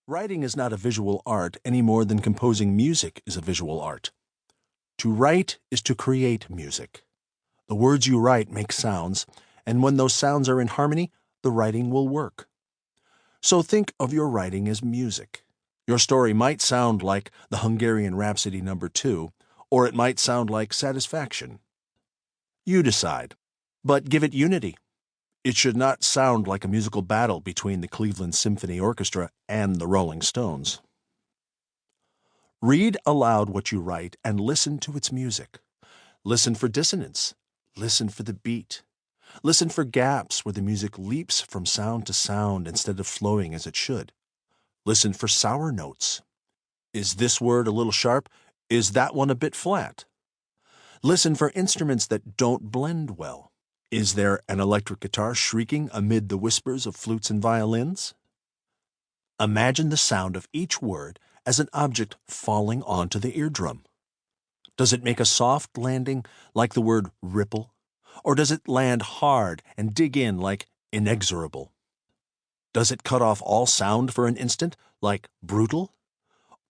Writing is not a visual art any more than composing music is a visual art. To write is to create music. The words you write make sounds, and when those sounds are in harmony, the writing will work. So think of your writing as music. Your story might sound like the Hungarian Rhapsody No. 2, or it might sound like Satisfaction. You decide, but give it unity. It should not sound like a musical battle between the Cleveland Symphony Orchestra and the Rolling Stones. Read aloud what you write and listen to its music. Listen for dissonance. Listen for the beat. Listen for gaps where the music leaps from sound to sound instead of flowing as it should. Listen for sour notes. Is this word a little sharp? Is that one a bit flat? Listen for instruments that don't blend well. Is there an electric guitar shrieking amid the whispers of flutes and violins? Imagine the sound of each word as an object falling onto the eardrum. Does it make a soft landing like the word ripple, or does it land hard and dig in like inexorable? Does it cut off all sound for an instant like brutal,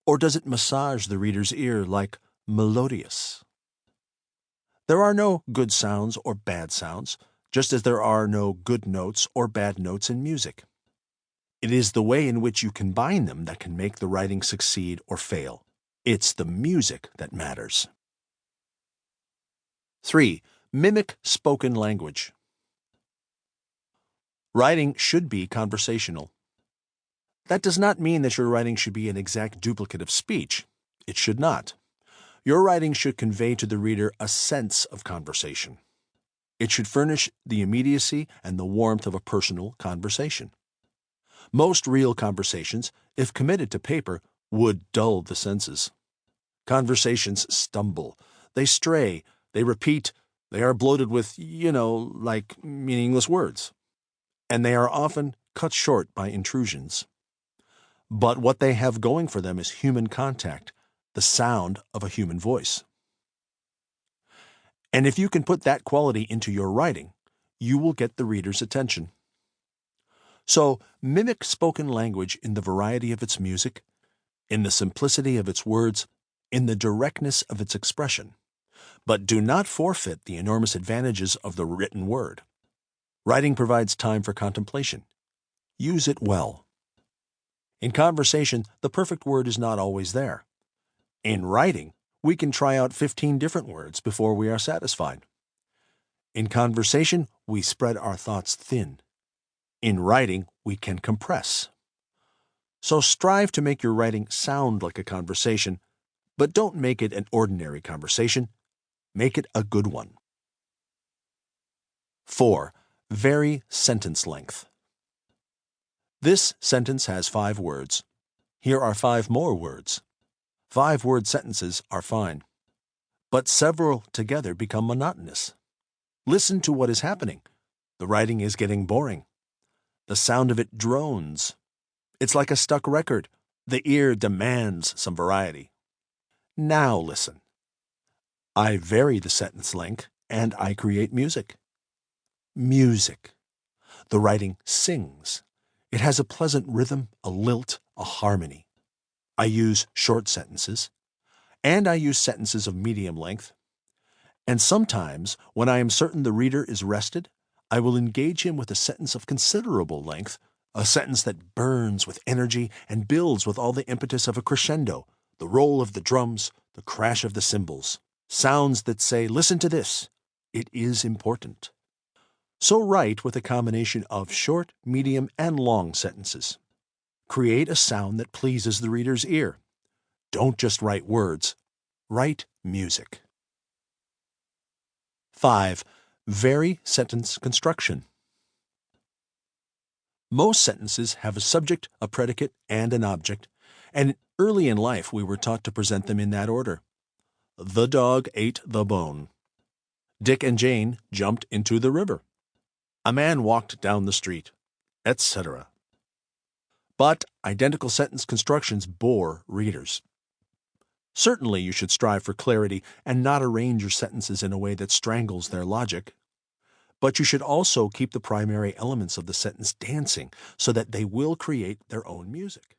or does it massage the reader's ear like melodious? There are no good sounds or bad sounds, just as there are no good notes or bad notes in music. It is the way in which you combine them that can make the writing succeed or fail. It's the music that matters. 3. Mimic spoken language. Writing should be conversational. That does not mean that your writing should be an exact duplicate of speech. It should not. Your writing should convey to the reader a sense of conversation. It should furnish the immediacy and the warmth of a personal conversation. Most real conversations, if committed to paper, would dull the senses. Conversations stumble, they stray, they repeat, they are bloated with, like meaningless words. And they are often cut short by intrusions. But what they have going for them is human contact, the sound of a human voice. And if you can put that quality into your writing, you will get the reader's attention. So, mimic spoken language in the variety of its music, in the simplicity of its words, in the directness of its expression. But do not forfeit the enormous advantages of the written word. Writing provides time for contemplation. Use it well. In conversation, the perfect word is not always there. In writing, we can try out 15 different words before we are satisfied. In conversation, we spread our thoughts thin. In writing, we can compress. So strive to make your writing sound like a conversation, but don't make it an ordinary conversation. Make it a good one. 4. Vary sentence length. This sentence has 5 words. Here are 5 more words. 5-word sentences are fine, but several together become monotonous. Listen to what is happening. The writing is getting boring. The sound of it drones. It's like a stuck record. The ear demands some variety. Now listen. I vary the sentence length, and I create music. Music. The writing sings. It has a pleasant rhythm, a lilt, a harmony. I use short sentences, and I use sentences of medium length. And sometimes, when I am certain the reader is rested, I will engage him with a sentence of considerable length, a sentence that burns with energy and builds with all the impetus of a crescendo, the roll of the drums, the crash of the cymbals, sounds that say, listen to this, it is important. So write with a combination of short, medium, and long sentences. Create a sound that pleases the reader's ear. Don't just write words. Write music. 5. Vary sentence construction. Most sentences have a subject, a predicate, and an object, and early in life we were taught to present them in that order. The dog ate the bone. Dick and Jane jumped into the river. A man walked down the street, etc. But identical sentence constructions bore readers. Certainly you should strive for clarity and not arrange your sentences in a way that strangles their logic. But you should also keep the primary elements of the sentence dancing so that they will create their own music.